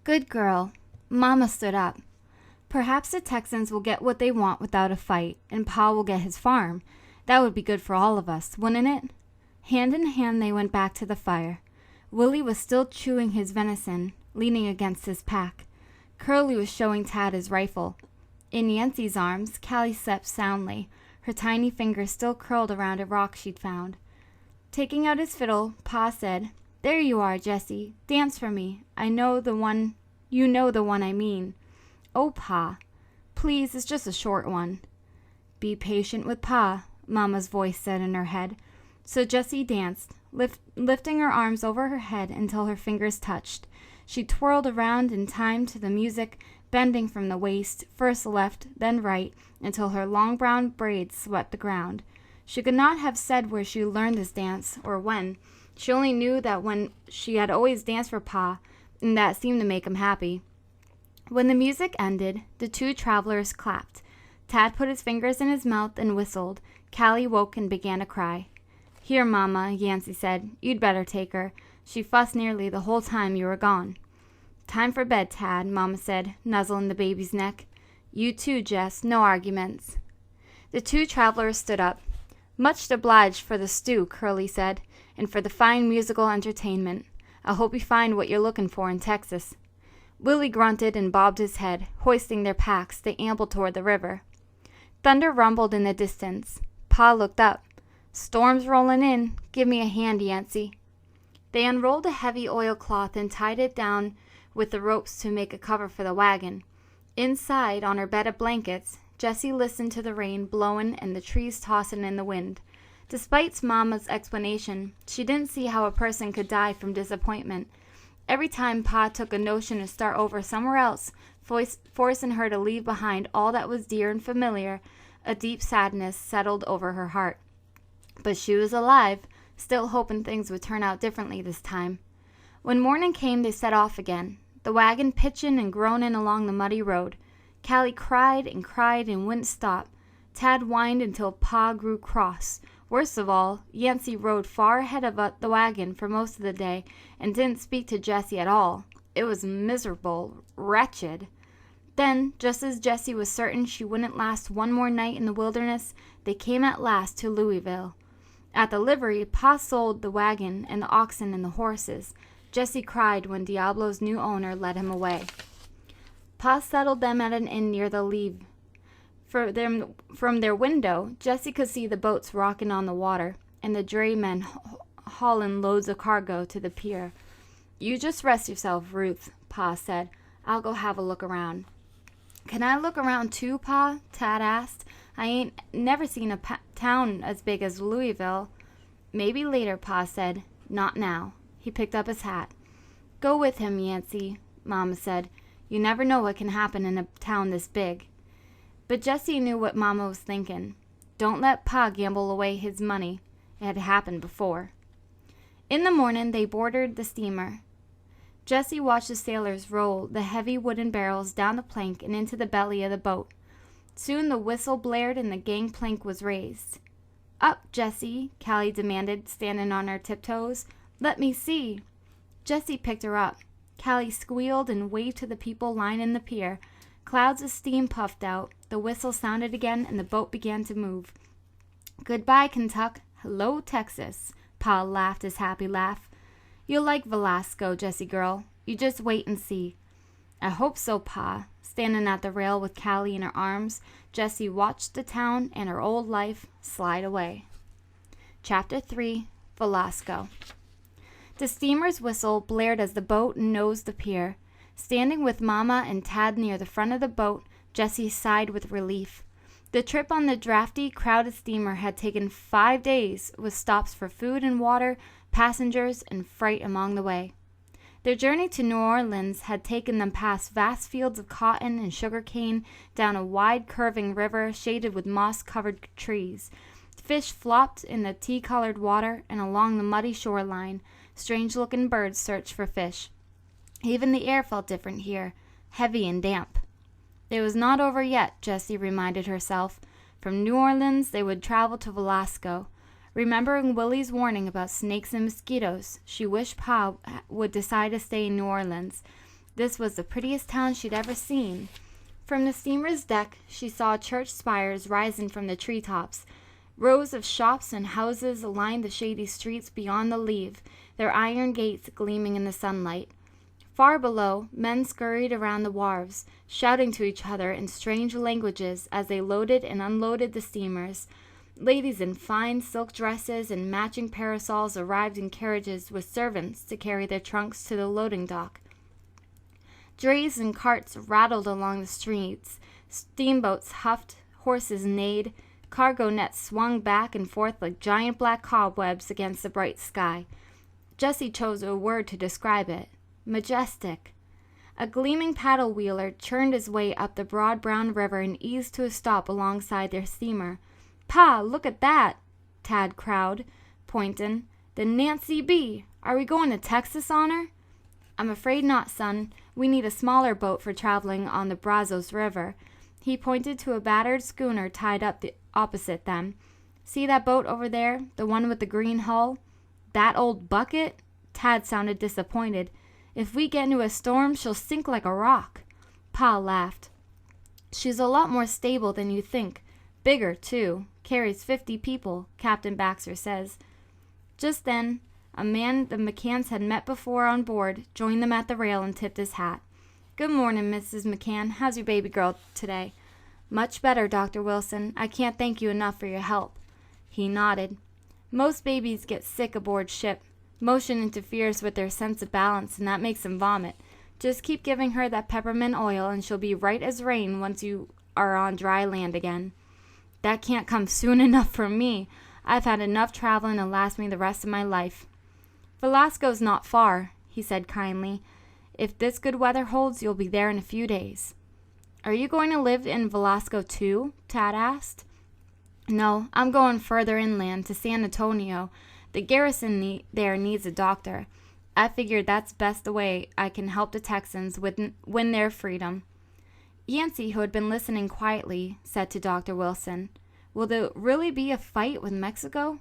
Good girl. Mama stood up. Perhaps the Texans will get what they want without a fight, and Pa will get his farm. That would be good for all of us, wouldn't it? Hand in hand they went back to the fire. Willie was still chewing his venison, leaning against his pack. Curly was showing Tad his rifle. In Yancey's arms, Callie slept soundly, her tiny fingers still curled around a rock she'd found. Taking out his fiddle, Pa said, "There you are, Jessie. Dance for me. You know the one I mean." "Oh, Pa, please, it's just a short one." "Be patient with Pa," Mama's voice said in her head. So Jessie danced, lifting her arms over her head until her fingers touched. She twirled around in time to the music, bending from the waist, first left, then right, until her long brown braids swept the ground. She could not have said where she learned this dance, or when. She only knew that when she had always danced for Pa, and that seemed to make him happy. When the music ended, the two travelers clapped. Tad put his fingers in his mouth and whistled. Callie woke and began to cry. "Here, Mama," Yancey said. "You'd better take her. She fussed nearly the whole time you were gone." "Time for bed, Tad," Mama said, nuzzling the baby's neck. "You too, Jess. No arguments." The two travelers stood up. "Much obliged for the stew," Curly said, "and for the fine musical entertainment. I hope you find what you're looking for in Texas." Willie grunted and bobbed his head. Hoisting their packs, they ambled toward the river. Thunder rumbled in the distance. Pa looked up. "Storm's rolling in. Give me a hand, Yancey." They unrolled a heavy oilcloth and tied it down with the ropes to make a cover for the wagon. Inside, on her bed of blankets, Jessie listened to the rain blowing and the trees tossing in the wind. Despite Mama's explanation, she didn't see how a person could die from disappointment. Every time Pa took a notion to start over somewhere else, forcing her to leave behind all that was dear and familiar, a deep sadness settled over her heart. But she was alive, still hoping things would turn out differently this time. When morning came, they set off again, the wagon pitching and groaning along the muddy road. Callie cried and wouldn't stop. Tad whined until Pa grew cross. Worst of all, Yancey rode far ahead of the wagon for most of the day and didn't speak to Jessie at all. It was miserable, wretched. Then, just as Jessie was certain she wouldn't last one more night in the wilderness, they came at last to Louisville. At the livery, Pa sold the wagon and the oxen and the horses. Jessie cried when Diablo's new owner led him away. Pa settled them at an inn near the Leve. From their window, Jessie could see the boats rocking on the water, and the draymen hauling loads of cargo to the pier. "You just rest yourself, Ruth," Pa said. "I'll go have a look around." "Can I look around too, Pa?" Tad asked. "I ain't never seen a town as big as Louisville." "Maybe later," Pa said. "Not now." He picked up his hat. "Go with him, Yancey," Mama said. "You never know what can happen in a town this big." But Jessie knew what Mama was thinking. Don't let Pa gamble away his money. It had happened before. In the morning, they boarded the steamer. Jessie watched the sailors roll the heavy wooden barrels down the plank and into the belly of the boat. Soon the whistle blared and the gangplank was raised. "Up, Jessie," Callie demanded, standing on her tiptoes. "Let me see." Jessie picked her up. Callie squealed and waved to the people lining the pier. Clouds of steam puffed out. The whistle sounded again, and the boat began to move. "Goodbye, Kentuck. Hello, Texas." Pa laughed his happy laugh. "You'll like Velasco, Jessie girl. You just wait and see." "I hope so, Pa." Standing at the rail with Callie in her arms, Jessie watched the town and her old life slide away. Chapter 3. Velasco. The steamer's whistle blared as the boat nosed the pier. Standing with Mama and Tad near the front of the boat, Jessie sighed with relief. The trip on the drafty, crowded steamer had taken 5 days, with stops for food and water, passengers, and freight along the way. Their journey to New Orleans had taken them past vast fields of cotton and sugar cane, down a wide curving river shaded with moss-covered trees. Fish flopped in the tea-colored water, and along the muddy shoreline, strange-looking birds searched for fish. Even the air felt different here, heavy and damp. It was not over yet, Jessie reminded herself. From New Orleans, they would travel to Velasco. Remembering Willie's warning about snakes and mosquitoes, she wished Pa would decide to stay in New Orleans. This was the prettiest town she'd ever seen. From the steamer's deck, she saw church spires rising from the treetops. Rows of shops and houses lined the shady streets beyond the leave, their iron gates gleaming in the sunlight. Far below, men scurried around the wharves, shouting to each other in strange languages as they loaded and unloaded the steamers. Ladies in fine silk dresses and matching parasols arrived in carriages with servants to carry their trunks to the loading dock. Drays and carts rattled along the streets. Steamboats huffed, horses neighed. Cargo nets swung back and forth like giant black cobwebs against the bright sky. Jessie chose a word to describe it. Majestic. A gleaming paddle-wheeler churned his way up the broad brown river and eased to a stop alongside their steamer. "Pa, look at that!" Tad crowed, pointing. "The Nancy B. Are we going to Texas on her?" "I'm afraid not, son. We need a smaller boat for traveling on the Brazos River." He pointed to a battered schooner tied up opposite them. "See that boat over there, the one with the green hull? That old bucket?" Tad sounded disappointed. "If we get into a storm, she'll sink like a rock." Pa laughed. "She's a lot more stable than you think. Bigger, too. Carries 50 people, Captain Baxter says." Just then, a man the McCanns had met before on board joined them at the rail and tipped his hat. "Good morning, Mrs. McCann. How's your baby girl today?" "Much better, Dr. Wilson. I can't thank you enough for your help." He nodded. "Most babies get sick aboard ship. Motion interferes with their sense of balance, and that makes them vomit. Just keep giving her that peppermint oil, and she'll be right as rain once you are on dry land again." "That can't come soon enough for me. I've had enough traveling to last me the rest of my life." "Velasco's not far," he said kindly. "If this good weather holds, you'll be there in a few days." "Are you going to live in Velasco too?" Tad asked. "No, I'm going further inland to San Antonio. The garrison there needs a doctor. I figured that's best the way I can help the Texans win their freedom." Yancey, who had been listening quietly, said to Dr. Wilson, "Will there really be a fight with Mexico?"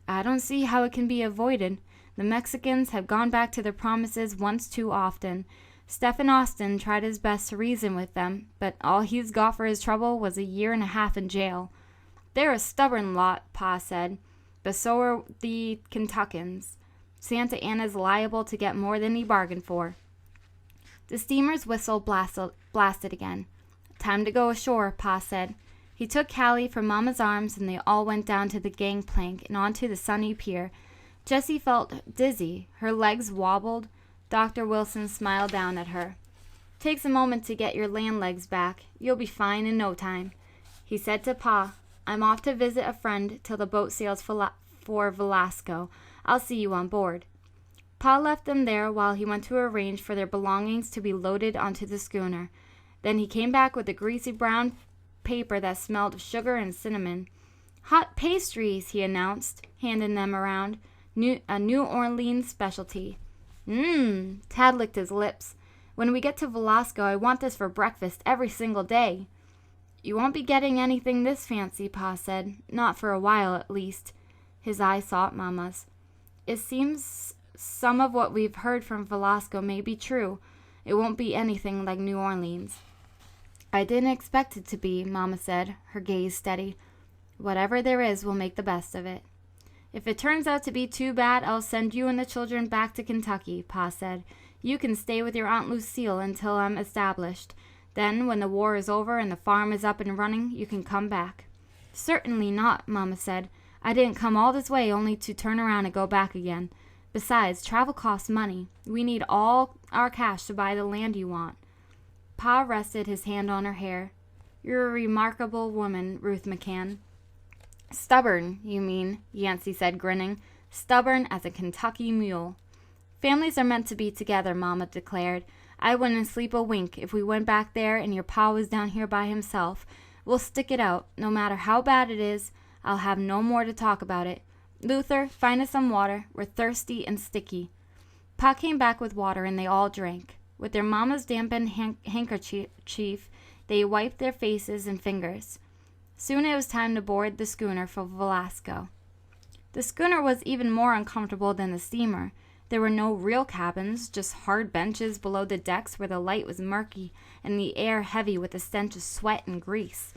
"I don't see how it can be avoided. The Mexicans have gone back to their promises once too often. Stephen Austin tried his best to reason with them, but all he's got for his trouble was a year and a half in jail." "They're a stubborn lot," Pa said. "But so are the Kentuckans. Santa Anna's liable to get more than he bargained for." The steamer's whistle blasted again. "Time to go ashore," Pa said. He took Callie from Mama's arms, and they all went down to the gangplank and onto the sunny pier. Jessie felt dizzy. Her legs wobbled. Dr. Wilson smiled down at her. "Takes a moment to get your land legs back. You'll be fine in no time." He said to Pa, "I'm off to visit a friend till the boat sails for Velasco. I'll see you on board." Pa left them there while he went to arrange for their belongings to be loaded onto the schooner. Then he came back with a greasy brown paper that smelled of sugar and cinnamon. "Hot pastries," he announced, handing them around. A New Orleans specialty." Tad licked his lips. "When we get to Velasco, I want this for breakfast every single day." "You won't be getting anything this fancy," Pa said. "Not for a while, at least." His eyes sought Mama's. "It seems some of what we've heard from Velasco may be true. It won't be anything like New Orleans." "I didn't expect it to be," Mama said, her gaze steady. "Whatever there is, we'll make the best of it." "If it turns out to be too bad, I'll send you and the children back to Kentucky," Pa said. "You can stay with your Aunt Lucille until I'm established. Then, when the war is over and the farm is up and running, you can come back." "Certainly not," Mama said. "I didn't come all this way only to turn around and go back again. Besides, travel costs money. We need all our cash to buy the land you want." Pa rested his hand on her hair. "You're a remarkable woman, Ruth McCann." "Stubborn, you mean," Yancey said, grinning. "Stubborn as a Kentucky mule." "Families are meant to be together," Mama declared. "I wouldn't sleep a wink if we went back there and your pa was down here by himself. We'll stick it out. No matter how bad it is, I'll have no more to talk about it. Luther, find us some water. We're thirsty and sticky." Pa came back with water, and they all drank. With their mama's dampened handkerchief, they wiped their faces and fingers. Soon it was time to board the schooner for Velasco. The schooner was even more uncomfortable than the steamer. There were no real cabins, just hard benches below the decks where the light was murky and the air heavy with the stench of sweat and grease.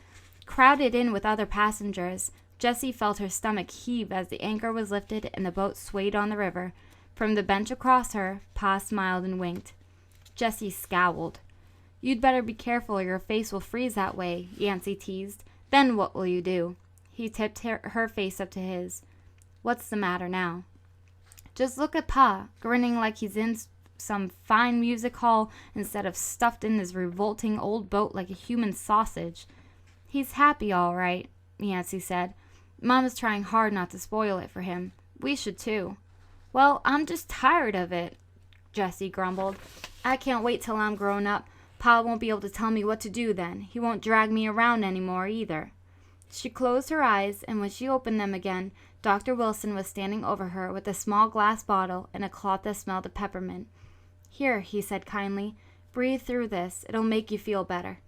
Crowded in with other passengers, Jessie felt her stomach heave as the anchor was lifted and the boat swayed on the river. From the bench across her, Pa smiled and winked. Jessie scowled. "You'd better be careful or your face will freeze that way," Yancey teased. "Then what will you do?" He tipped her face up to his. "What's the matter now?" "Just look at Pa, grinning like he's in some fine music hall instead of stuffed in this revolting old boat like a human sausage." "He's happy, all right," Yancey said. "Mama's trying hard not to spoil it for him. We should, too." "Well, I'm just tired of it," Jessie grumbled. "I can't wait till I'm grown up. Pa won't be able to tell me what to do then. He won't drag me around anymore, either." She closed her eyes, and when she opened them again, Dr. Wilson was standing over her with a small glass bottle and a cloth that smelled of peppermint. "Here," he said kindly, "breathe through this. It'll make you feel better."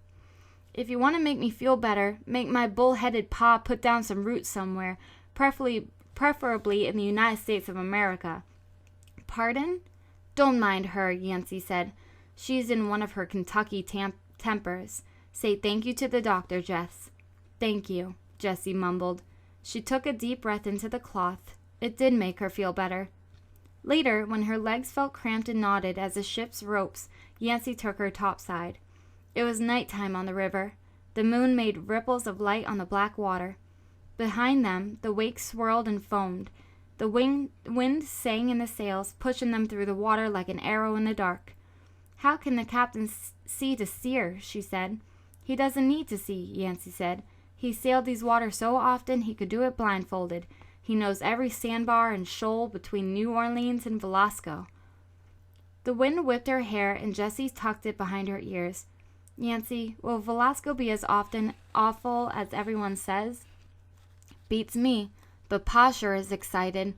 "If you want to make me feel better, make my bull-headed pa put down some roots somewhere, preferably in the United States of America." "Pardon?" "Don't mind her," Yancey said. "She's in one of her Kentucky tempers. Say thank you to the doctor, Jess." "Thank you," Jessie mumbled. She took a deep breath into the cloth. It did make her feel better. Later, when her legs felt cramped and knotted as a ship's ropes, Yancey took her topside. It was nighttime on the river. The moon made ripples of light on the black water. Behind them, the wake swirled and foamed. The wind sang in the sails, pushing them through the water like an arrow in the dark. "How can the captain see to steer?" she said. "He doesn't need to see," Yancey said. "He sailed these waters so often he could do it blindfolded. He knows every sandbar and shoal between New Orleans and Velasco." The wind whipped her hair, and Jessie tucked it behind her ears. "Yancey, will Velasco be as awful as everyone says?" "Beats me, but Pa sure is excited.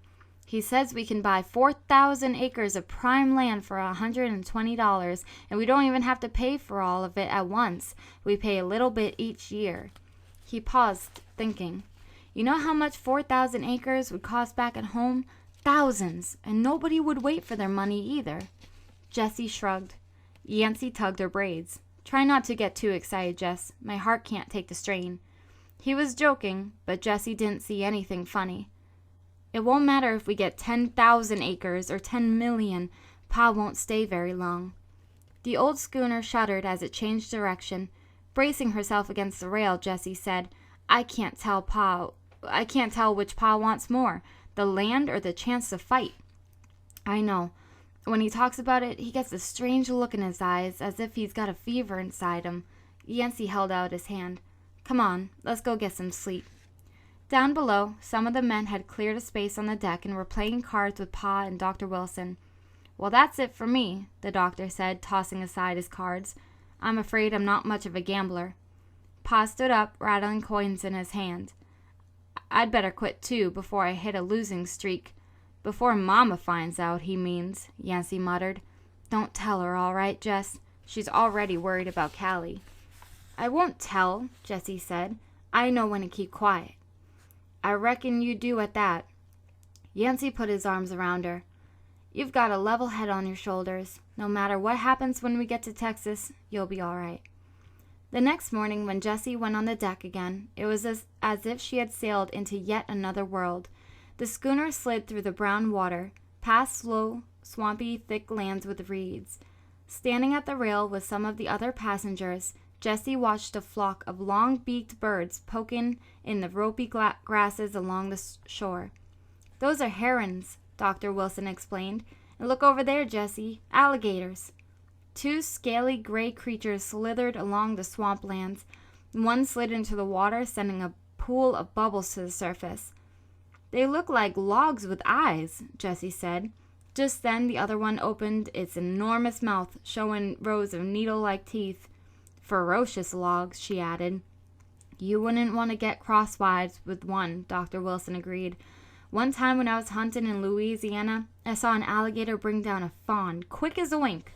He says we can buy 4,000 acres of prime land for $120, and we don't even have to pay for all of it at once. We pay a little bit each year." He paused, thinking. "You know how much 4,000 acres would cost back at home? Thousands, and nobody would wait for their money either." Jessie shrugged. Yancey tugged her braids. "Try not to get too excited, Jess. My heart can't take the strain." He was joking, but Jessie didn't see anything funny. "It won't matter if we get 10,000 acres or 10 million. Pa won't stay very long." The old schooner shuddered as it changed direction. Bracing herself against the rail, Jessie said, I can't tell which Pa wants more, the land or the chance to fight." "I know. When he talks about it, he gets a strange look in his eyes, as if he's got a fever inside him." Yancey held out his hand. "Come on, let's go get some sleep." Down below, some of the men had cleared a space on the deck and were playing cards with Pa and Dr. Wilson. "Well, that's it for me," the doctor said, tossing aside his cards. "I'm afraid I'm not much of a gambler." Pa stood up, rattling coins in his hand. "I'd better quit, too, before I hit a losing streak." "Before Mama finds out, he means," Yancey muttered. "Don't tell her, all right, Jess? She's already worried about Callie." "I won't tell," Jessie said. "I know when to keep quiet." "I reckon you do at that." Yancey put his arms around her. "You've got a level head on your shoulders. No matter what happens when we get to Texas, you'll be all right." The next morning, when Jessie went on the deck again, it was as if she had sailed into yet another world. The schooner slid through the brown water, past low, swampy, thick lands with reeds. Standing at the rail with some of the other passengers, Jessie watched a flock of long-beaked birds poking in the ropey grasses along the shore. "Those are herons," Dr. Wilson explained. "And look over there, Jessie, alligators." Two scaly gray creatures slithered along the swamplands. One slid into the water, sending a pool of bubbles to the surface. "They look like logs with eyes," Jessie said. Just then the other one opened its enormous mouth, showing rows of needle-like teeth. "Ferocious logs," she added. "You wouldn't want to get crosswise with one," Dr. Wilson agreed. "One time when I was hunting in Louisiana, I saw an alligator bring down a fawn, quick as a wink."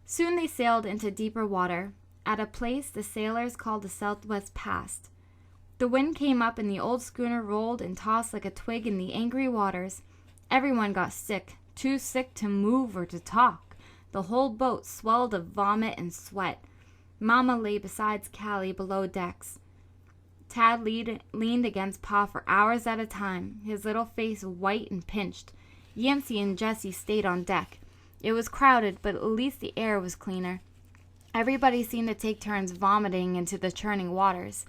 Soon they sailed into deeper water, at a place the sailors called the Southwest Pass. The wind came up and the old schooner rolled and tossed like a twig in the angry waters. Everyone got sick, too sick to move or to talk. The whole boat swelled of vomit and sweat. Mama lay beside Callie below decks. Tad leaned against Pa for hours at a time, his little face white and pinched. Yancey and Jessie stayed on deck. It was crowded, but at least the air was cleaner. Everybody seemed to take turns vomiting into the churning waters.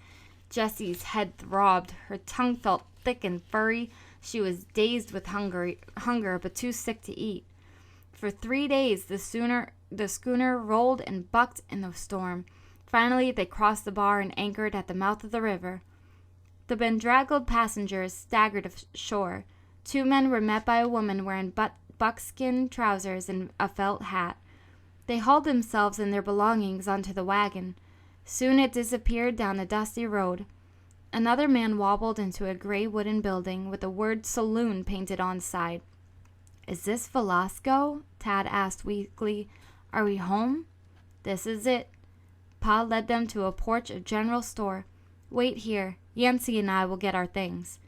Jessie's head throbbed. Her tongue felt thick and furry. She was dazed with hunger, but too sick to eat. For 3 days, the schooner rolled and bucked in the storm. Finally, they crossed the bar and anchored at the mouth of the river. The bedraggled passengers staggered ashore. 2 men were met by a woman wearing buckskin trousers and a felt hat. They hauled themselves and their belongings onto the wagon. Soon it disappeared down the dusty road. Another man wobbled into a gray wooden building with the word saloon painted on the side. "Is this Velasco?" Tad asked weakly. "Are we home?" "This is it." Pa led them to a porch of general store. "Wait here. Yancey and I will get our things."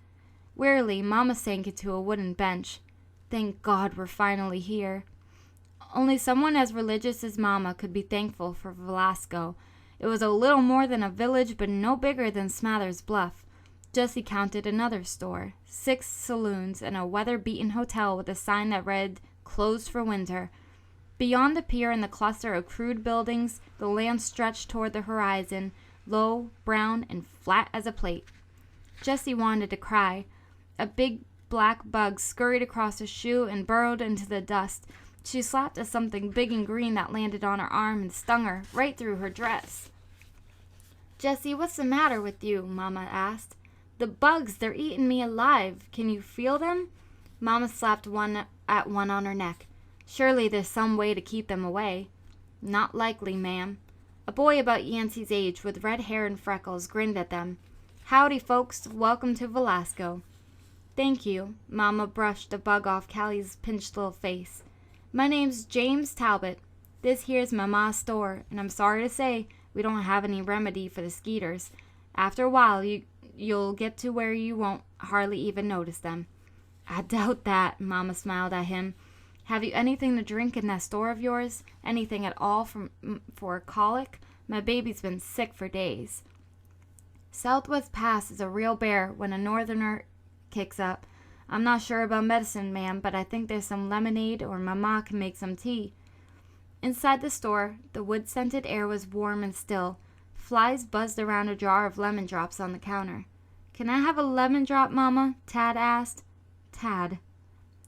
Wearily, Mama sank into a wooden bench. "Thank God we're finally here." Only someone as religious as Mama could be thankful for Velasco. It was a little more than a village, but no bigger than Smathers Bluff. Jessie counted another store, 6 saloons, and a weather-beaten hotel with a sign that read, "Closed for winter." Beyond the pier and the cluster of crude buildings, the land stretched toward the horizon, low, brown, and flat as a plate. Jessie wanted to cry. A big black bug scurried across her shoe and burrowed into the dust. She slapped at something big and green that landed on her arm and stung her right through her dress. "Jessie, what's the matter with you?" Mama asked. "The bugs, they're eating me alive. Can you feel them?" Mama slapped one on her neck. "Surely there's some way to keep them away." "Not likely, ma'am." A boy about Yancey's age with red hair and freckles grinned at them. "Howdy, folks. Welcome to Velasco." "Thank you." Mama brushed a bug off Callie's pinched little face. "My name's James Talbot. This here's Mama's store, and I'm sorry to say we don't have any remedy for the skeeters. After a while, you'll get to where you won't hardly even notice them." "I doubt that." Mama smiled at him. "Have you anything to drink in that store of yours? Anything at all for a colic? My baby's been sick for days." "Southwest Pass is a real bear when a northerner kicks up. I'm not sure about medicine, ma'am, but I think there's some lemonade or Mama can make some tea." Inside the store, the wood-scented air was warm and still. Flies buzzed around a jar of lemon drops on the counter. "Can I have a lemon drop, Mama?" Tad asked. "Tad."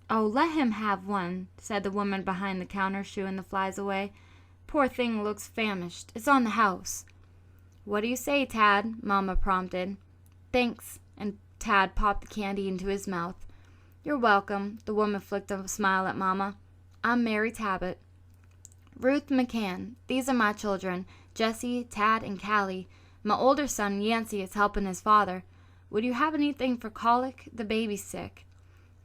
"Oh, let him have one," said the woman behind the counter, shooing the flies away. "Poor thing looks famished. It's on the house." "What do you say, Tad?" Mama prompted. "Thanks," and Tad popped the candy into his mouth. "You're welcome." The woman flicked a smile at Mama. "I'm Mary Talbot." "Ruth McCann. These are my children, Jessie, Tad, and Callie. My older son, Yancey, is helping his father. Would you have anything for colic? The baby's sick."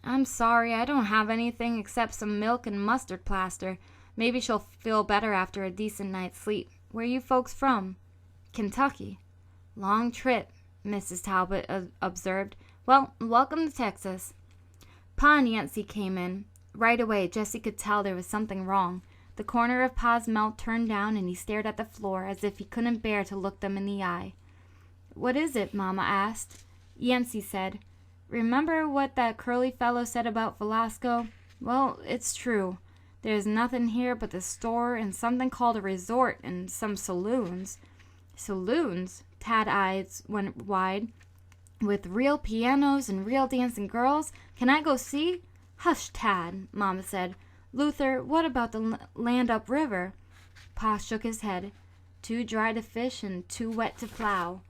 "I'm sorry, I don't have anything except some milk and mustard plaster. Maybe she'll feel better after a decent night's sleep. Where are you folks from?" "Kentucky." "Long trip," Mrs. Talbot observed. "Well, welcome to Texas." Pa and Yancey came in. Right away, Jessie could tell there was something wrong. The corner of Pa's mouth turned down, and he stared at the floor as if he couldn't bear to look them in the eye. "What is it?" Mama asked. Yancey said, "Remember what that curly fellow said about Velasco? Well, it's true. There's nothing here but the store and something called a resort and some saloons." "Saloons?" Tad's eyes went wide. "With real pianos and real dancing girls? Can I go see?" "Hush, Tad," Mama said. "Luther, what about the land upriver?" Pa shook his head. "Too dry to fish and too wet to plow."